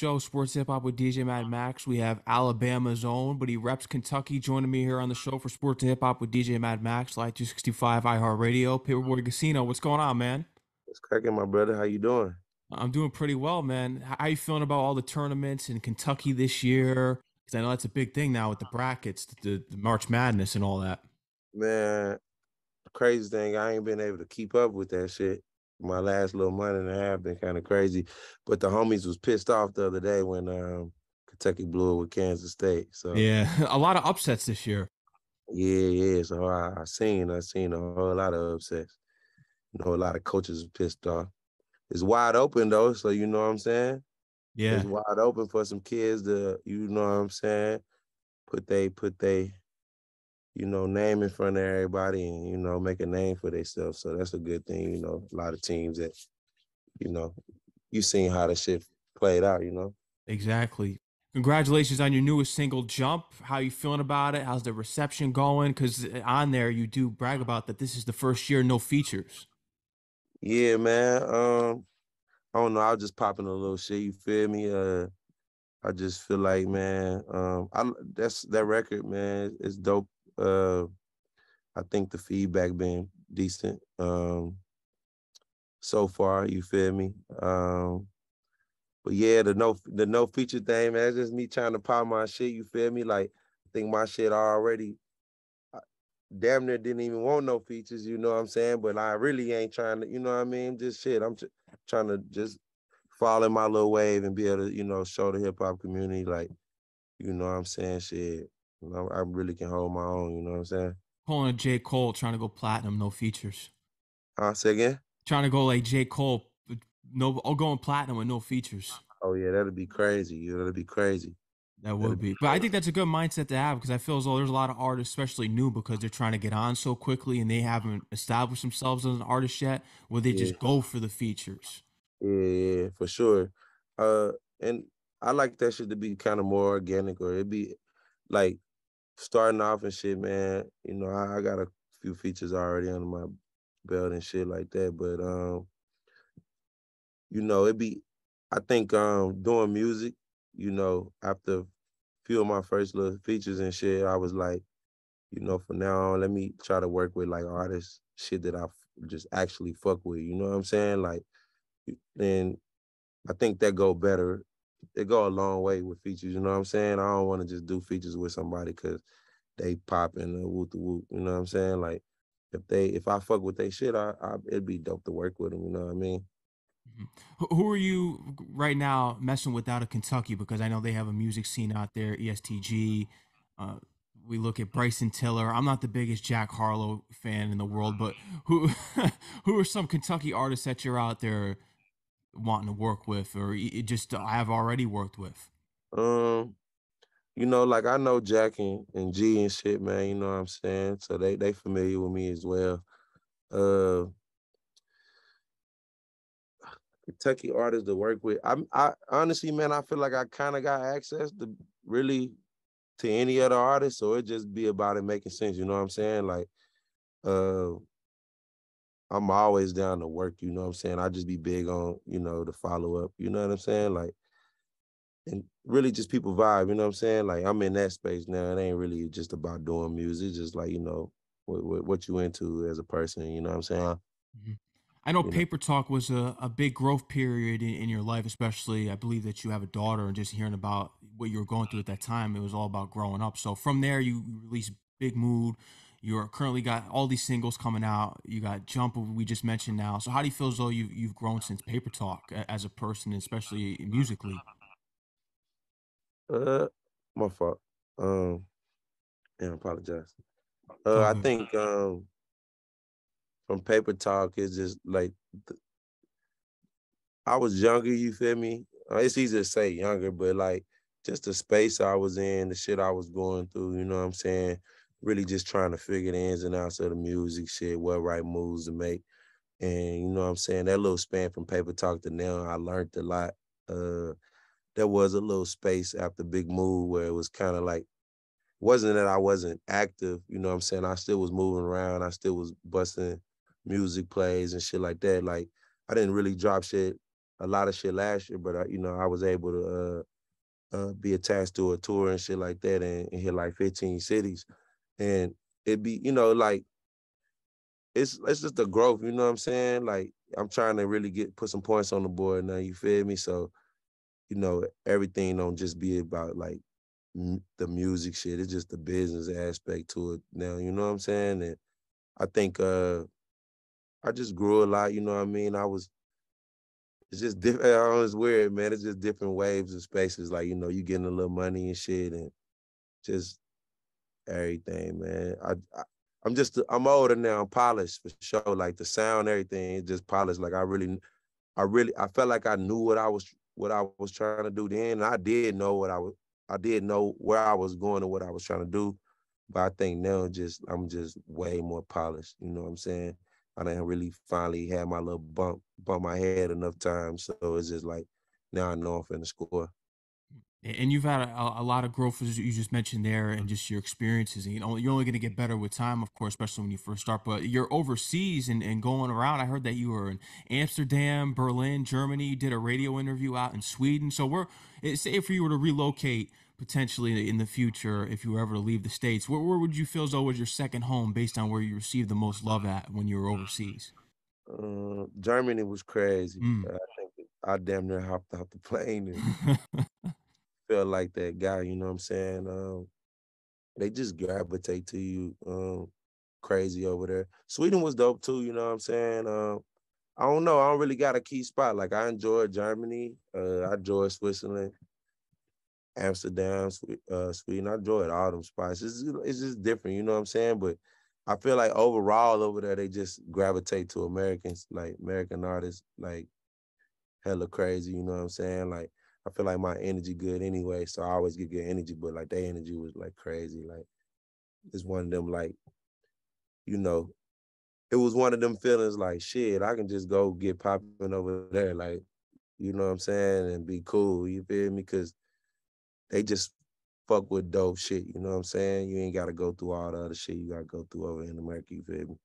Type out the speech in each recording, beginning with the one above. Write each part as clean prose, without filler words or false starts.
show, Sports Hip Hop with DJ Mad Max. We have Alabama's own, but he reps Kentucky, joining me here on the show for Sports Hip Hop with DJ Mad Max, Live 265, iHeartRadio, Paperboy Casino. What's going on, man? It's cracking, my brother. How you doing? I'm doing pretty well, man. How you feeling about all the tournaments in Kentucky this year? Because I know that's a big thing now with the brackets, the March Madness and all that. Man, the crazy thing, I ain't been able to keep up with that shit. My last little month and a half been kind of crazy. But the homies was pissed off the other day when Kentucky blew it with Kansas State. So Yeah, a lot of upsets this year. yeah. So I seen a whole lot of upsets. A lot of coaches was pissed off. It's wide open though, so you know what I'm saying? It's Yeah. wide open for some kids to, you know what I'm saying, put they name in front of everybody and, make a name for themselves. So that's a good thing, a lot of teams that, you know, you seen how the shit played out. Exactly. Congratulations on your newest single, Jump. How you feeling about it? How's the reception going? Because on there, you do brag about that this is the first year no features. Yeah, man. I don't know. I was just popping a little shit, you feel me? I just feel like, man, that's that record, man, it's dope. I think the feedback been decent so far, you feel me? But yeah, the no feature thing, man, it's just me trying to pop my shit, you feel me? Like, I think my shit already damn near didn't even want no features, you know what I'm saying? But I really ain't trying to, you know what I mean? Just shit. I'm trying to just fall in my little wave and be able to, show the hip hop community, like, you know what I'm saying? Shit. I really can hold my own, you know what I'm saying? Pulling a J. Cole, trying to go platinum, no features. Say again? Trying to go like J. Cole, no, going platinum with no features. Oh yeah, that'd be crazy. That'd be crazy. That That'd would be be. But I think that's a good mindset to have because I feel as though there's a lot of artists, especially new, because they're trying to get on so quickly and they haven't established themselves as an artist yet, where they yeah, just go for the features. yeah, for sure. And I like that shit to be kind of more organic, or it be like starting off and shit, man. I got a few features already under my belt and shit like that. But it be I think doing music, after a few of my first little features and shit, I was like, from now on, let me try to work with like artists, shit that just actually fuck with. You know what I'm saying? Like, and I think that go better. It go a long way with features. You know what I'm saying? I don't want to just do features with somebody because they popping whoop the whoop. You know what I'm saying? Like, if I fuck with they shit, it'd be dope to work with them. You know what I mean? Mhm. Who are you right now messing with out of Kentucky? Because I know they have a music scene out there, ESTG. Uh, we look at Bryson Tiller. I'm not the biggest Jack Harlow fan in the world, but who who are some Kentucky artists that you're out there wanting to work with, or just have already worked with? Um, like I know Jack and G and shit, man. You know what I'm saying? So they familiar with me as well. Uh, Kentucky artists to work with. I honestly, man, I feel like I kind of got access to really to any other artist, so it just be about it making sense. You know what I'm saying? Like, uh, I'm always down to work. You know what I'm saying? I just be big on the follow up. You know what I'm saying? Like, and really just people vibe. You know what I'm saying? Like, I'm in that space now. It ain't really just about doing music. It's just like what you into as a person. You know what I'm saying? Mhm. I know You know. Paper Talk was a big growth period in your life, especially I believe that you have a daughter and just hearing about what you were going through at that time, it was all about growing up. So from there, you released Big Mood. You're currently got all these singles coming out. You got Jump, we just mentioned now. So how do you feel as though you've grown since Paper Talk as a person, especially musically? Uh, my fault. Um, and I apologize. It's all I good. think from Paper Talk is just like I was younger. You feel me? It's easy to say younger, but like just the space I was in, the shit I was going through. You know what I'm saying? Really just trying to figure the ins and outs of the music shit, what right moves to make. And you know what I'm saying? That little span from Paper Talk to now, I learned a lot. Uh, there was a little space after Big Move where it was kind of like, wasn't that I wasn't active, you know what I'm saying? I still was moving around. I still was busting music plays and shit like that. Like, I didn't really drop shit a lot of shit last year, but I was able to be attached to a tour and shit like that, and hit like 15 cities, and it be like it's just the growth. You know what I'm saying? Like I'm trying to really put some points on the board now. You feel me? So everything don't just be about like the music shit. It's just the business aspect to it now. You know what I'm saying? And I think I just grew a lot. You know what I mean? It's just different. It's weird, man. It's just different waves and spaces. Like you getting a little money and shit, and just everything, man. I'm older now. I'm polished for sure. Like the sound, everything is just polished. Like I felt like I knew what I was trying to do then. And I did know I did know where I was going and what I was trying to do. But I think now I'm just way more polished. You know what I'm saying? I didn't really finally had my little bump my head enough times. So it's just like now I know I'm finna score. And you've had a lot of growth, as you just mentioned there, and just your experiences. And you're only going to get better with time, of course, especially when you first start. But you're overseas and going around. I heard that you were in Amsterdam, Berlin, Germany. You did a radio interview out in Sweden. So say if you were to relocate potentially in the future, if you were ever to leave the States, where would you feel as though was your second home based on where you received the most love at when you were overseas? Germany was crazy. Mm. I think I damn near hopped out the plane and felt like that guy. You know what I'm saying? They just gravitate to you crazy over there. Sweden was dope too, you know what I'm saying? I don't know. I don't really got a key spot. Like I enjoyed Germany. I enjoyed Switzerland, Amsterdam, Sweden. I enjoyed all them spots. It's just different, you know what I'm saying? But I feel like overall over there, they just gravitate to Americans, like American artists, like hella crazy, you know what I'm saying? Like I feel like my energy good anyway, so I always get good energy, but like their energy was like crazy. Like it's one of them like, you know, it was one of them feelings like shit, I can just go get popping over there, like, you know what I'm saying, and be cool, you feel me? Cause they just fuck with dope shit, you know what I'm saying? You ain't gotta go through all the other shit you gotta go through over in America, you feel me?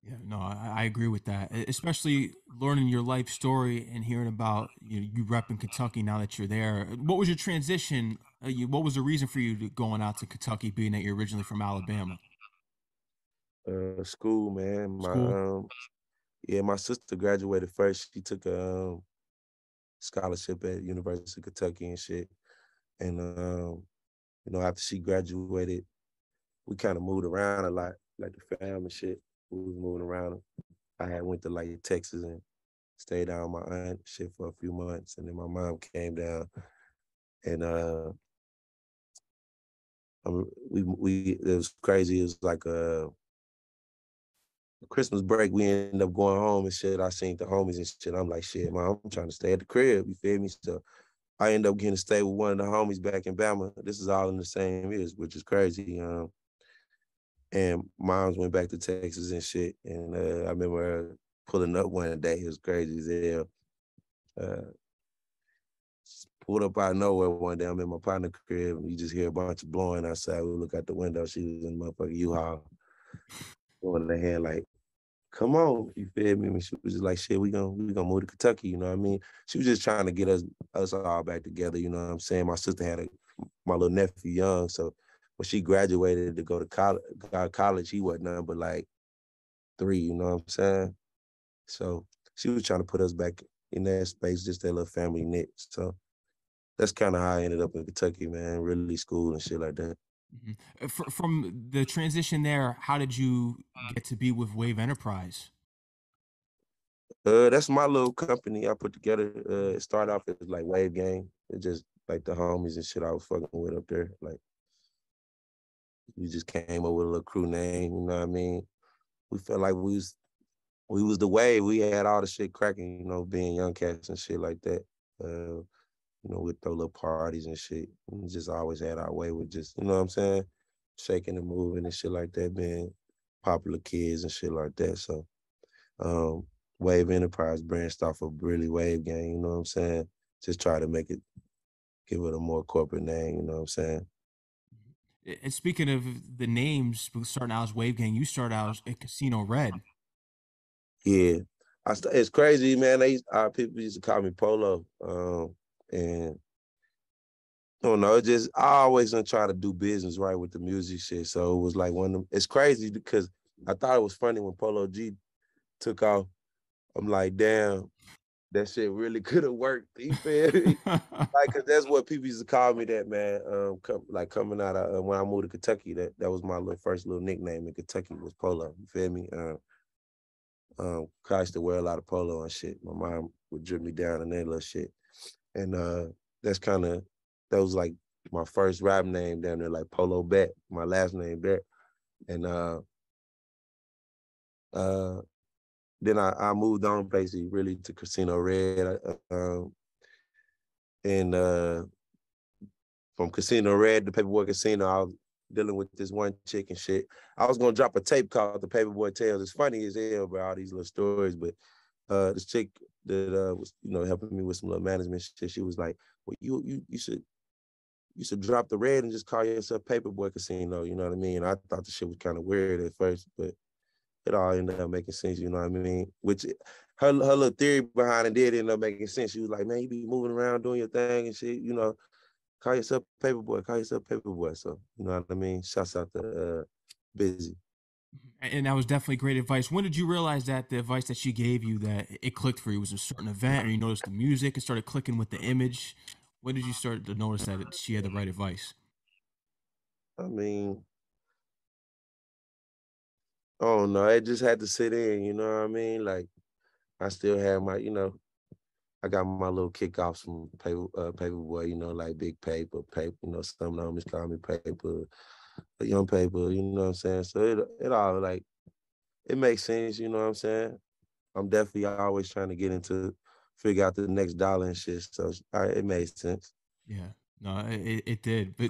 Yeah, no, I agree with that. Especially learning your life story and hearing about you repping Kentucky now that you're there. What was your transition? What was the reason for you to going out to Kentucky, being that you're originally from Alabama? School, man. School. Yeah, my sister graduated first. She took a scholarship at University of Kentucky and shit. And after she graduated, we kind of moved around a lot, like the fam and shit. We was moving around. I had went to like Texas and stayed down with my aunt shit for a few months, and then my mom came down, and we it was crazy. It was like a Christmas break. We ended up going home and shit. I seen the homies and shit. I'm like, shit, man, I'm trying to stay at the crib. You feel me? So I ended up getting to stay with one of the homies back in Bama. This is all in the same years, which is crazy. And moms went back to Texas and shit. And I remember her pulling up one day. It was crazy as hell. Uh, Pulled up out of nowhere one day. I'm in my partner crib, and you just hear a bunch of blowing outside. We look out the window. She was in the motherfucking U-Haul, going ahead like, "Come on," you feel me? And she was just like, "Shit, we gonna move to Kentucky." You know what I mean? She was just trying to get us all back together. You know what I'm saying? My sister had my little nephew young, so when she graduated to go to college, he wasn't nothing but like 3. You know what I'm saying? So she was trying to put us back in that space, just that little family knit. So that's kind of how I ended up in Kentucky, man. Really school and shit like that. Mhm. From the transition there, how did you get to be with Wave Enterprise? That's my little company I put together. It started off as like Wave Gang. It's just like the homies and shit I was fucking with up there. Like we just came up with a little crew name, you know what I mean? We felt like we was the wave. We had all the shit cracking, being young cats and shit like that. We'd throw little parties and shit. We just always had our way with just, you know what I'm saying? Shaking and moving and shit like that, being popular kids and shit like that. So um, Wave Enterprise branched off of really Wave Gang, you know what I'm saying? Just try to give it a more corporate name, you know what I'm saying? And speaking of the names, starting out as Wave Gang, you started out as at Casino Red. Yeah. It's crazy, man. People used to call me Polo, and I don't know. It just I always gonna try to do business right with the music shit. So it was like it's crazy because I thought it was funny when Polo G took off. I'm like, damn, that shit really could have worked. You feel me? Like, cause that's what people used to call me that, man. Coming out of when I moved to Kentucky, that was my first little nickname in Kentucky was Polo. You feel me? I used to wear a lot of polo and shit. My mom would drip me down and that little shit. And that's kind of that was like my first rap name down there, like Polo Bet, my last name Bet. And uh, then I moved on basically really to Casino Red. And from Casino Red to Paperboy Casino, I was dealing with this one chick and shit. I was gonna drop a tape called The Paperboy Tales. It's funny as hell about all these little stories, but this chick that was helping me with some little management shit, she was like, "Well, you should drop the red and just call yourself Paperboy Casino." You know what I mean? I thought the shit was kind of weird at first, but it all ended up making sense. You know what I mean? Which her little theory behind it did end up making sense. She was like, "Man, you be moving around doing your thing and shit. Call yourself Paperboy. Call yourself Paperboy." So you know what I mean? Shouts out to Busy. And that was definitely great advice. When did you realize that the advice that she gave you that it clicked for you? Was it a certain event, or you noticed the music and started clicking with the image? When did you start to notice that she had the right advice? I mean, I don't know. It just had to sit in. You know what I mean? Like I still had I got my little kickoffs from Paperboy, like Big Paper, some homies call me Paper, Young Paper, you know what I'm saying? So it all like, it makes sense, you know what I'm saying? I'm definitely always trying to get into, figure out the next dollar and shit. So it made sense. Yeah, no, it did. But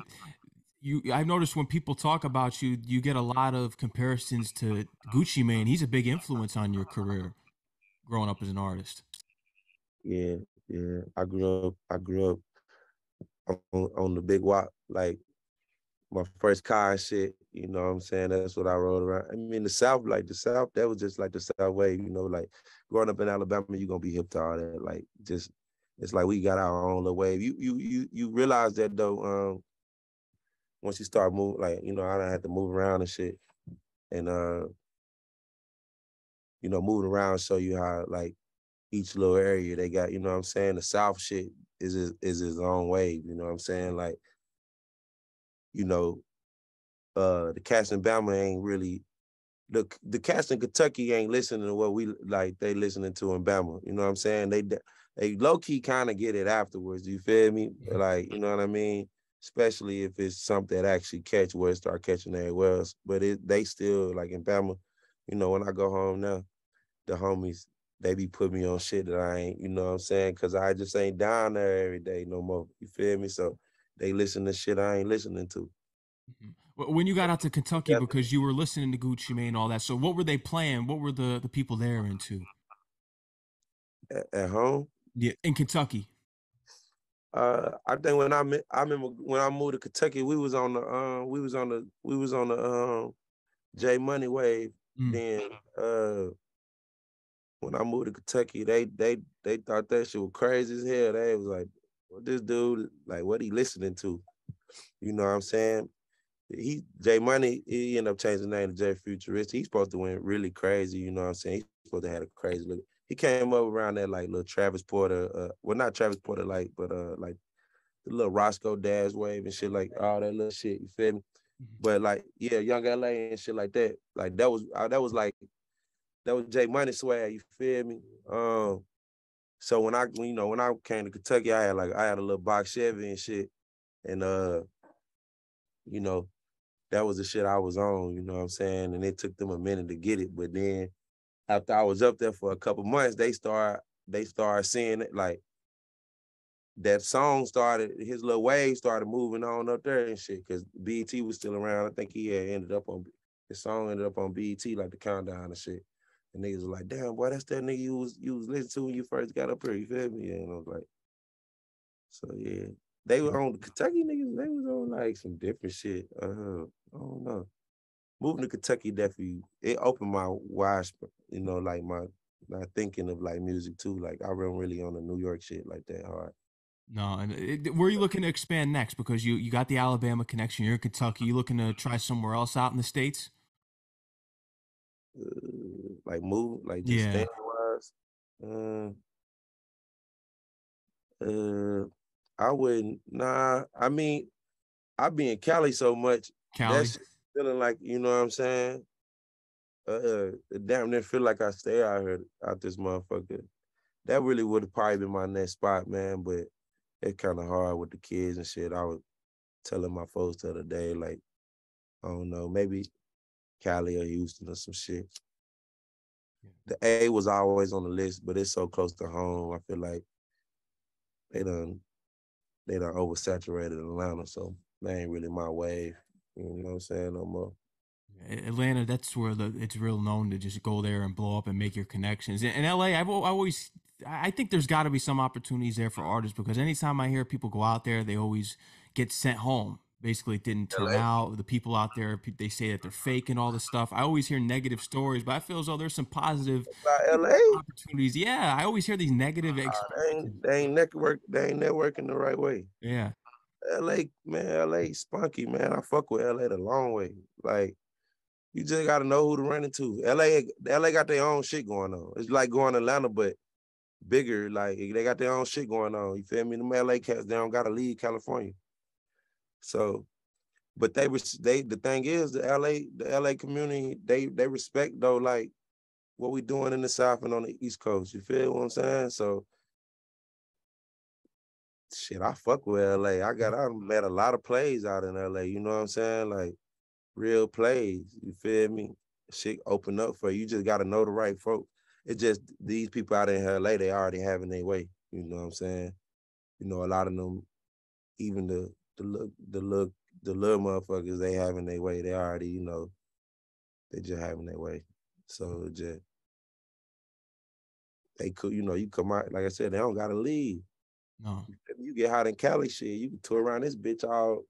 I've noticed when people talk about you, you get a lot of comparisons to Gucci Mane. He's a big influence on your career growing up as an artist. Yeah, yeah. I grew up on the big walk, like my first car and shit, you know what I'm saying? That's what I rode around. I mean, the South, that was just like the South wave, like growing up in Alabama, you're gonna be hip to all that. Like just it's like we got our own little wave. You realize that though, once you start moving, like, I done had to move around and shit. And moving around show you how like each little area they got, you know what I'm saying? The South shit is its own wave, you know what I'm saying? Like, you know, the cats in Bama ain't really the cats in Kentucky ain't listening to what we like they listening to in Bama. You know what I'm saying? They low key kind of get it afterwards. You feel me? Like, you know what I mean? Especially if it's something that actually catch where it start catching everywhere else. But they still like in Bama. When I go home now, the homies they be putting me on shit that I ain't. You know what I'm saying? Because I just ain't down there every day no more. You feel me? So they listen to shit I ain't listening to. Mhm. When you got out to Kentucky, because you were listening to Gucci Mane and all that, so what were they playing? What were the people there into? At home. Yeah, in Kentucky. I think I remember when I moved to Kentucky, we was on the J Money wave. Mm. Then when I moved to Kentucky, they thought that shit was crazy as hell. They was like, "What this dude like? What he listening to?" You know what I'm saying? J Money, he ended up changing the name to J Futurist. He's supposed to went really crazy. You know what I'm saying? He's supposed to have a crazy look. He came up around that like little Travis Porter, well not Travis Porter like, but like the little Roscoe Dash wave and shit, like all that little shit. You feel me? Mhm. But like, yeah, Young LA and shit like that. Like that was J Money swag. You feel me? So when I came to Kentucky, I had a little box Chevy and shit, and you know, that was the shit I was on. You know what I'm saying? And it took them a minute to get it, but then after I was up there for a couple months, they started seeing it like that song started, his little wave started moving on up there and shit, because BET was still around. I think he had his song ended up on BET, like the countdown and shit. And niggas was like, damn, boy, that's that nigga you was listening to when you first got up here, you feel me? And I was like, so yeah. They were on Kentucky niggas, they was on like some different shit. I don't know. Moving to Kentucky definitely, it opened my wide, like not thinking of like music too. Like I run really on the New York shit like that hard. No, and where are you looking to expand next? Because you got the Alabama connection. You're in Kentucky. You looking to try somewhere else out in the states? Like move, like just Yeah, stand wise. Uh, uh, I wouldn't. Nah, I mean, I be in Cali so much. That Cali. shit feeling like you know what I'm saying. It damn near feel like I stay out here out this motherfucker. That really would have probably been my next spot, man. But it's kind of hard with the kids and shit. I was telling my folks the other day, like, I don't know, maybe Cali or Houston or some shit. The A was always on the list, but it's so close to home. I feel like they done they done oversaturated Atlanta, so that ain't really my wave. You know what I'm saying? No more. Atlanta, that's where it's real known to just go there and blow up and make your connections. In LA, I think there's got to be some opportunities there for artists because anytime I hear people go out there, they always get sent home. Basically, it didn't turn LA? out. The people out there, they say that they're fake and all this stuff. I always hear negative stories, but I feel as though there's some positive By LA? opportunities. Yeah, I always hear these negative They experiences. ain't they ain't networking the right way. Yeah, LA, man, LA spunky, man. I fuck with LA the long way. Like, you just gotta know who to run into. LA got their own shit going on. It's like going to Atlanta, but bigger. Like they got their own shit going on. You feel me? Them LA cats, they don't gotta leave California. So, but they the thing is the LA community, they respect though, like what we doing in the South and on the East Coast. You feel what I'm saying? So shit, I fuck with LA. I met a lot of plays out in LA, you know what I'm saying? Like real plays. You feel me? Shit open up for you. You just gotta know the right folk. It's just these people out in LA, they already having their way. You know what I'm saying? You know, a lot of them, even the little motherfuckers, they having their way. They already, you know, they just having their way. So just they could, you know, you come out, like I said, they don't gotta leave. no. You get hot in Cali shit, you can tour around this bitch all,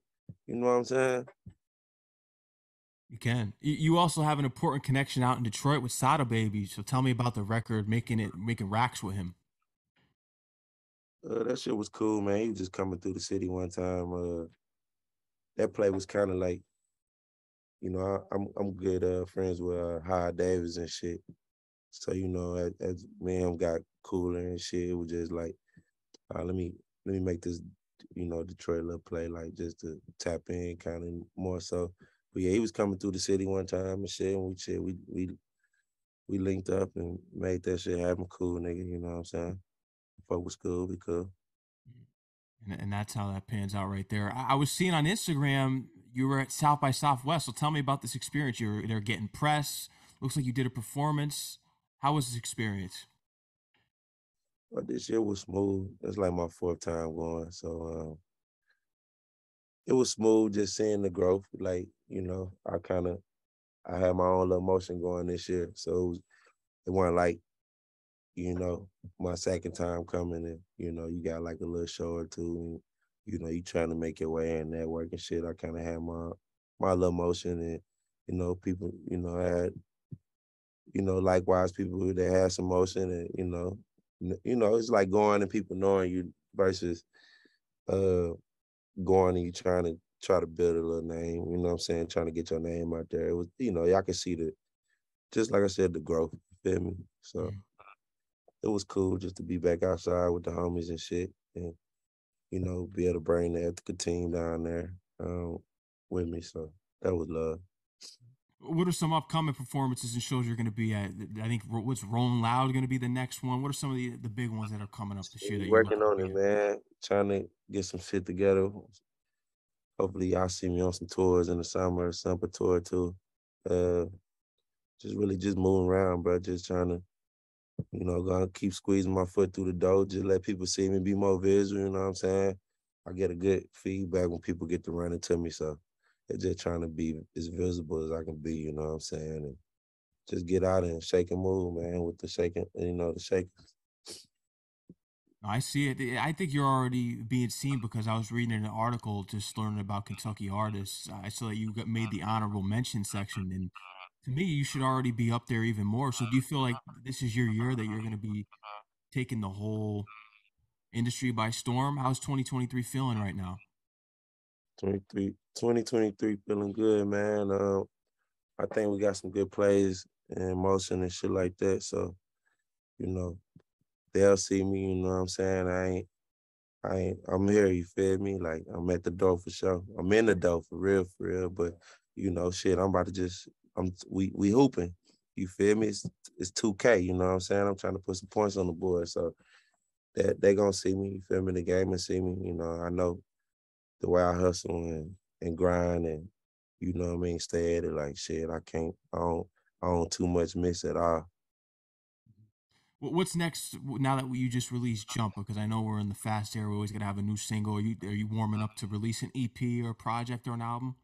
you know what I'm saying? You can. You also have an important connection out in Detroit with Sada Baby. So tell me about the record, making racks with him. That shit was cool, man. He was just coming through the city one time. That play was kind of like, you know, I'm good friends with High Davis and shit. So you know, as me and him got cooler and shit, it was just like, let me make this, you know, Detroit little play like just to tap in kind of more so. But yeah, he was coming through the city one time and shit, and we linked up and made that shit happen. Cool nigga, you know what I'm saying? Fuck was cool, we cool. And that's how that pans out right there. I was seeing on Instagram you were at South by Southwest. So tell me about this experience. You're there getting press. Looks like you did a performance. How was this experience? But this year was smooth. It's like my fourth time going, so it was smooth just seeing the growth. Like you know, I had my own little motion going this year, so it wasn't like you know my second time coming, and you know you got like a little show or two, and you know you trying to make your way in network and shit. I kind of had my little motion, and you know people, you know had you know likewise people that had some motion, and you know it's like going and people knowing you versus uh going and you try to build a little name, you know what I'm saying? Trying to get your name out there. It was, you know, y'all can see the just like I said, the growth, you feel me? So Mm. it was cool just to be back outside with the homies and shit and, you know, be able to bring the Ethika team down there with me. So that was love. What are some upcoming performances and shows you're going to be at? I think what's Rolling Loud going to be the next one. What are some of the big ones that are coming up this year We that you're working looking to on be it, at? man. Trying to get some shit together. Hopefully y'all see me on some tours in the summer, summer tour too. Uh just really just moving around, bro. Just trying to you know, gonna keep squeezing my foot through the door, just let people see me, be more visual, you know what I'm saying? I get a good feedback when people get to run into me, so it's just trying to be as visible as I can be, you know what I'm saying? And just get out and shake and move, man, with the shaking, you know, the shake. I see it. I think you're already being seen because I was reading an article just learning about Kentucky artists. I saw that you made the honorable mention section, and To me, you should already be up there even more. So do you feel like this is your year that you're going to be taking the whole industry by storm? How's 2023 feeling right now? 2023 feeling good, man. I think we got some good plays in motion and shit like that. So, you know, they'll see me, you know what I'm saying? I'm here, you feel me? Like I'm at the door for sure. I'm in the door for real. But shit, I'm about to just we hooping. You feel me? It's 2K, you know what I'm saying? I'm trying to put some points on the board. So that they gonna see me, you feel me, the game and see me. I know the way I hustle and grind and what I mean, stay at it like shit. I don't too much miss at all. What's next now that you just released Jump? Because I know we're in the fast era. We're always gonna have a new single. Are you warming up to release an EP or a project or an album?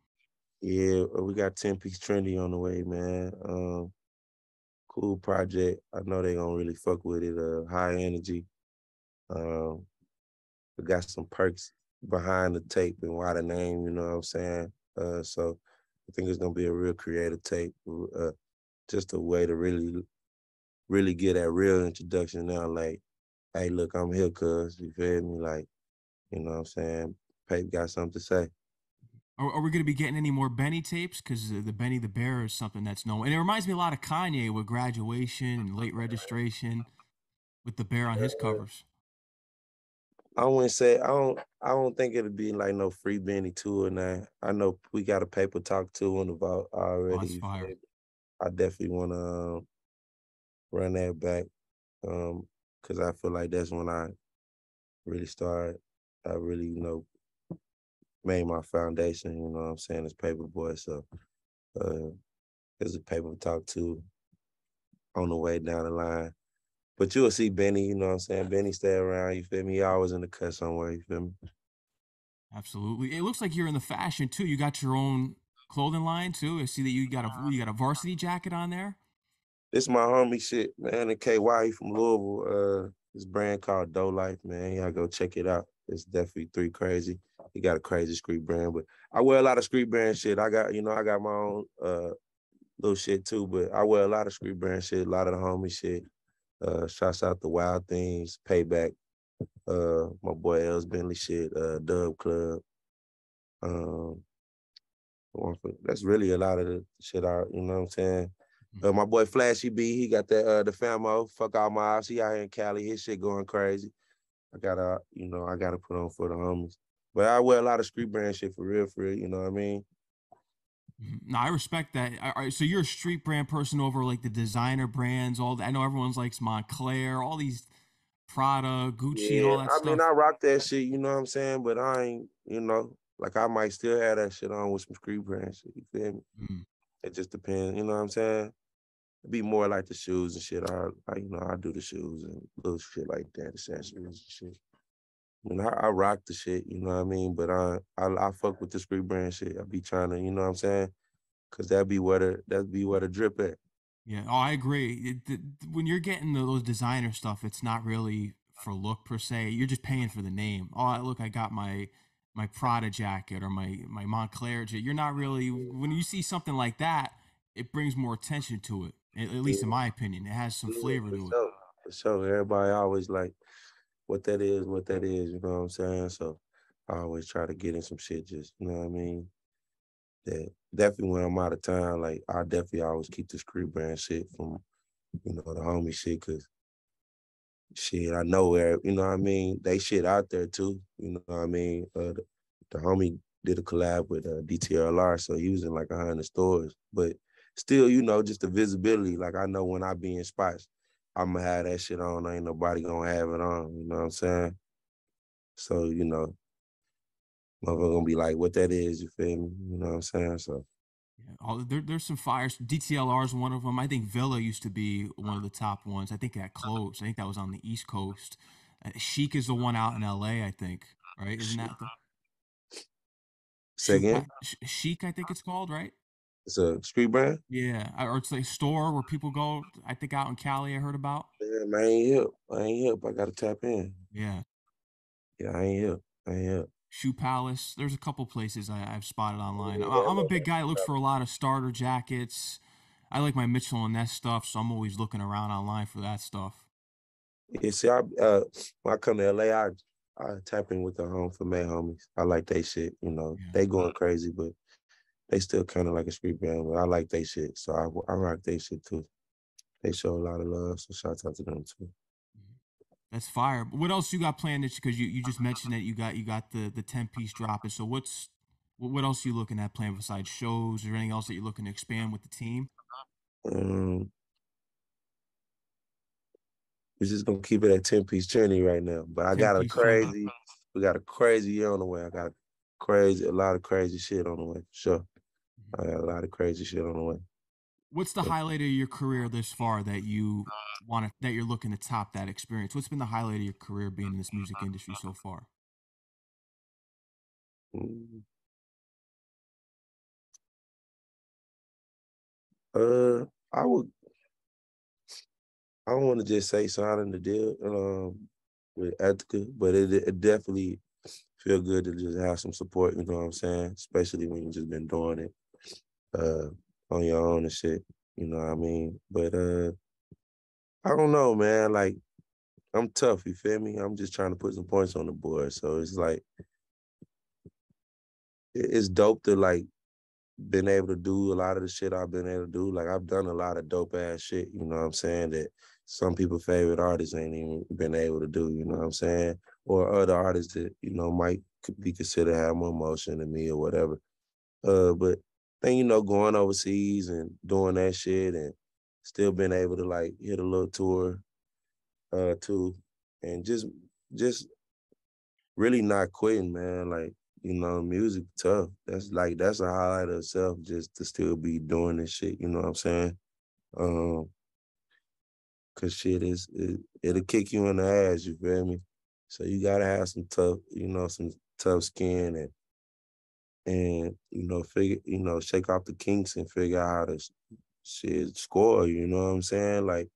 Yeah, we got 10 Piece Trendy on the way, man. Cool project. I know they gonna really fuck with it. High energy. Um, we got some perks behind the tape and why the name, you know what I'm saying? So I think it's gonna be a real creative tape. Just a way to really get that real introduction now. Like, hey, look, I'm here, cuz, you feel me? Like, you know what I'm saying? Pape got something to say. Are we going to be getting any more Benny tapes? Because the Benny the Bear is something that's known, and it reminds me a lot of Kanye with Graduation and Late Registration with the bear on his covers. I wouldn't say I don't think it'll be like no free Benny tour now. I know we got a paper talk tour on the vault Oh, already. that's You feel fire. me? I definitely wanna run that back. Cause I feel like that's when I really started. I really, made my foundation, you know what I'm saying, as Paperboy. So uh there's a paper talk to on the way down the line. But you'll see Benny, you know what I'm saying? Benny stay around, you feel me? He always in the cut somewhere, you feel me? Absolutely. It looks like you're in the fashion too. You got your own clothing line too. I see that you got a varsity jacket on there. This my homie shit, man. And KY, he from Louisville. This brand called Dough Life, man. You gotta go check it out. It's definitely three crazy. He got a crazy street brand, but I wear a lot of street brand shit. I got my own little shit too, but I wear a lot of street brand shit, a lot of the homie shit. Shouts out the Wild Things, Payback, my boy Els Bentley shit, Dub Club. Um, that's really a lot of the shit out, you know what I'm saying? Mhm. My boy Flashy B, he got that the famo, fuck all my ops. He out here in Cali, his shit going crazy. I gotta put on for the homies. But I wear a lot of street brand shit for real, you know what I mean? Mhm. No, I respect that. All right, so you're a street brand person over like the designer brands. I know everyone's likes Montclair, all these Prada, Gucci, and Yeah, all that I mean stuff. I rock that shit, you know what I'm saying? But I ain't, like I might still have that shit on with some street brand shit, you feel me? Mm. It just depends, you know what I'm saying? It'd be more like the shoes and shit. I do the shoes and little shit like that, accessories and shit. I mean, I rock the shit, you know what I mean? But I fuck with the street brand shit. I be trying to, you know what I'm saying? Cause that'd be where the drip at. Yeah, oh, I agree. When you're getting those designer stuff, it's not really for look per se. You're just paying for the name. Oh, look, I got my Prada jacket or my Montclair jacket. You're not really when you see something like that, it brings more attention to it. At least in Yeah, my opinion, it has some yeah, flavor for to it. sure. For sure. Everybody always like what that is, you know what I'm saying? So I always try to get in some shit just, you know what I mean? That definitely when I'm out of town, like I definitely always keep the street brand shit from, the homie shit, cause shit, I know where, you know what I mean? They shit out there too, you know what I mean? The homie did a collab with DTLR, so he was in like 100 stores. But still, just the visibility. Like I know when I be in spots, I'm gonna have that shit on. Ain't nobody gonna have it on, you know what I'm saying? So, motherfucker gonna be like, what that is, you feel me? You know what I'm saying? So, Yeah, there's some fires. DTLR is one of them. I think Villa used to be one of the top ones. I think that closed. I think that was on the East Coast. Chic is the one out in LA, I think. Right? Isn't shit. that the Say again? Chic? I think it's called, right? It's a street brand? Yeah, or it's like a store where people go. I think out in Cali, I heard about. Damn, I ain't hip. I ain't hip. I gotta tap in. Yeah, Yeah, I ain't hip. I ain't hip. Shoe Palace. There's a couple places I've spotted online. Yeah, I'm that a big guy that looks motherfucker. for a lot of starter jackets. I like my Mitchell and Ness stuff, so I'm always looking around online for that stuff. Yeah, see, when I come to LA, I tap in with the Home for May homies. I like they shit. You know, Yeah. they going crazy, but they still kind of like a street band. But I like they shit, so I rock they shit too. They show a lot of love, so shout out to them too. Mhm. That's fire. But what else you got planned? Because you just mentioned that you got the 10-piece dropping. So what else you looking at playing besides shows or anything else that you're looking to expand with the team? Um, we're just gonna keep it at 10-piece Trinity right now. But I got 10-piece Trendy. we got a crazy year on the way. I got a lot of crazy shit on the way. Sure, Mhm. I got a lot of crazy shit on the way. What's the highlight of your career this far that you're looking to top that experience? What's been the highlight of your career being in this music industry so far? Mm. I would. I don't want to just say signing the deal with Ethika, but it definitely feel good to just have some support. You know what I'm saying? Especially when you just been doing it uh, on your own and shit. You know what I mean? But I don't know, man. Like I'm tough. You feel me? I'm just trying to put some points on the board. So it's like it's dope to like been able to do a lot of the shit I've been able to do. Like I've done a lot of dope ass shit, you know what I'm saying, that some people favorite artists ain't even been able to do, you know what I'm saying? Or other artists that, you know, might be considered have more emotion than me or whatever. But then, you know, going overseas and doing that shit and still being able to like hit a little tour too. And just really not quitting, man. Like, you know, music tough. That's a highlight of itself just to still be doing this shit, you know what I'm saying? Um, cause shit it'll kick you in the ass, you feel me? So you gotta have some tough, you know, some tough skin and shake off the kinks and figure out how to shit score, you know what I'm saying? Like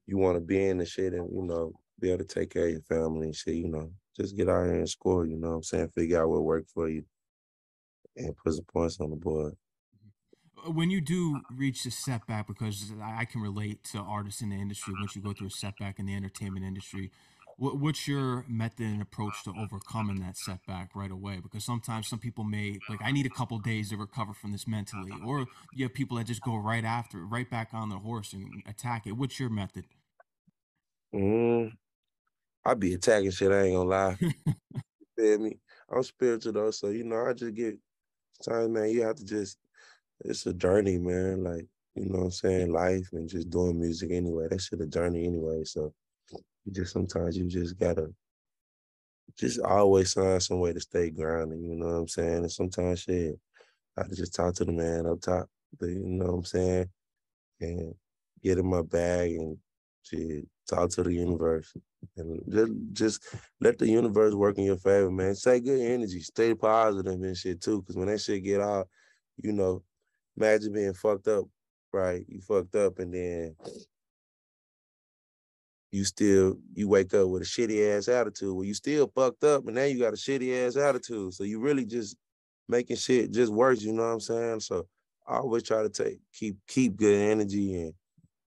you wanna be in the shit and, you know, be able to take care of your family and shit, you know. Just get out here and score, you know what I'm saying? Figure out what worked for you and put some points on the board. When you do reach a setback, because I can relate to artists in the industry, once you go through a setback in the entertainment industry, what's your method and approach to overcoming that setback right away? Because sometimes some people may like, I need a couple days to recover from this mentally, or you have people that just go right after, right back on the horse and attack it. What's your method? Mm, I be attacking shit, I ain't gonna lie. You feel me? I'm spiritual though, so you know, I just get times, man, you have to just it's a journey, man. Like, you know what I'm saying? Life and just doing music anyway. That shit a journey anyway. So you just sometimes you just gotta just always find some way to stay grounded, you know what I'm saying? And sometimes shit, I had to just talk to the man up top, you know what I'm saying? And get in my bag and shit, talk to the universe. And just let the universe work in your favor, man. Say good energy, stay positive and shit too. Cause when that shit get out, you know, imagine being fucked up, right? You fucked up and then you wake up with a shitty ass attitude. Well, you still fucked up and now you got a shitty ass attitude. So you really just making shit just worse, you know what I'm saying? So I always try to keep good energy and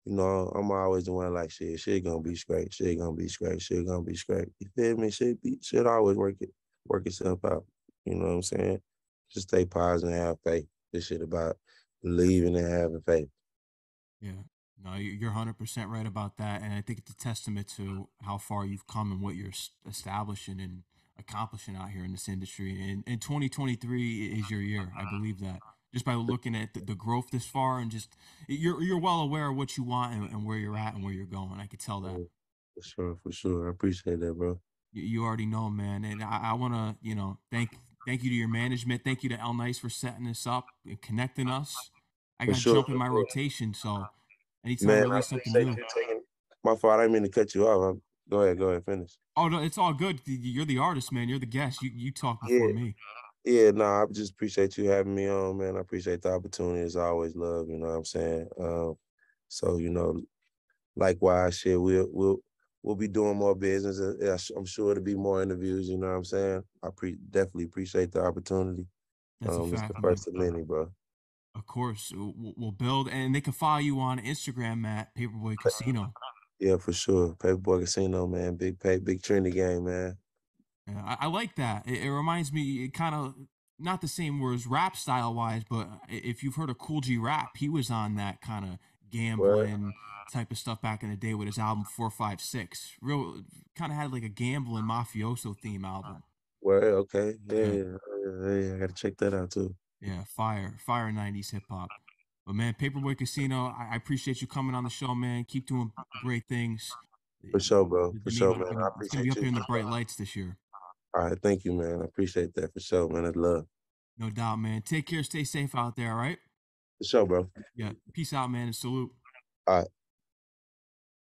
you know, I'm always the one like shit gonna be straight, shit gonna be straight, shit gonna be straight. You feel me? Shit always work itself out. You know what I'm saying? Just stay positive and have faith. This shit about believing and having faith. Yeah. No, you're 100% right about that. And I think it's a testament to how far you've come and what you're establishing and accomplishing out here in this industry. And 2023 is your year. I believe that just by looking at the growth this far and just you're well aware of what you want and where you're at and where you're going. I could tell that. For sure, for sure. I appreciate that, bro. You already know, man. And I want to, thank you to your management. Thank you to El Nice for setting this up and connecting us. I For got sure, jump in for my sure. rotation. So anytime I Man, I release something appreciate new. you taking my fault. I didn't mean to cut you off. Go ahead, finish. Oh no, it's all good. You're the artist, man. You're the guest. You talk before Yeah, me. yeah, no, I just appreciate you having me on, man. I appreciate the opportunity. It's always love, you know what I'm saying? So, you know, likewise, shit, we'll be doing more business. I'm sure to be more interviews. You know what I'm saying? Definitely appreciate the opportunity. That's a It's the fact, man. first of many, bro. Of course, we'll build, and they can follow you on Instagram at Paperboy Casino. Yeah, for sure. Paperboy Casino, man. Big trendy game, man. Yeah, I like that. It reminds me, it kind of not the same words rap style wise, but if you've heard of Cool G Rap, he was on that kind of Word, gambling type of stuff back in the day with his album 456. Real kind of had like a gambling mafioso theme album. word, okay. Yeah, Yeah. I gotta check that out too. yeah, fire 90s hip hop. But man, Paperboy Casino, I appreciate you coming on the show, man. Keep doing great things. For sure, bro. For The sure, Navy's man. gonna I it's gonna be appreciate up you. there in the For bright sure. lights this year. All right, thank you, man. I appreciate that for sure, man. That's love. No doubt, man. Take care, stay safe out there, all right? For sure, bro. Yeah. Peace out, man, and salute. All right.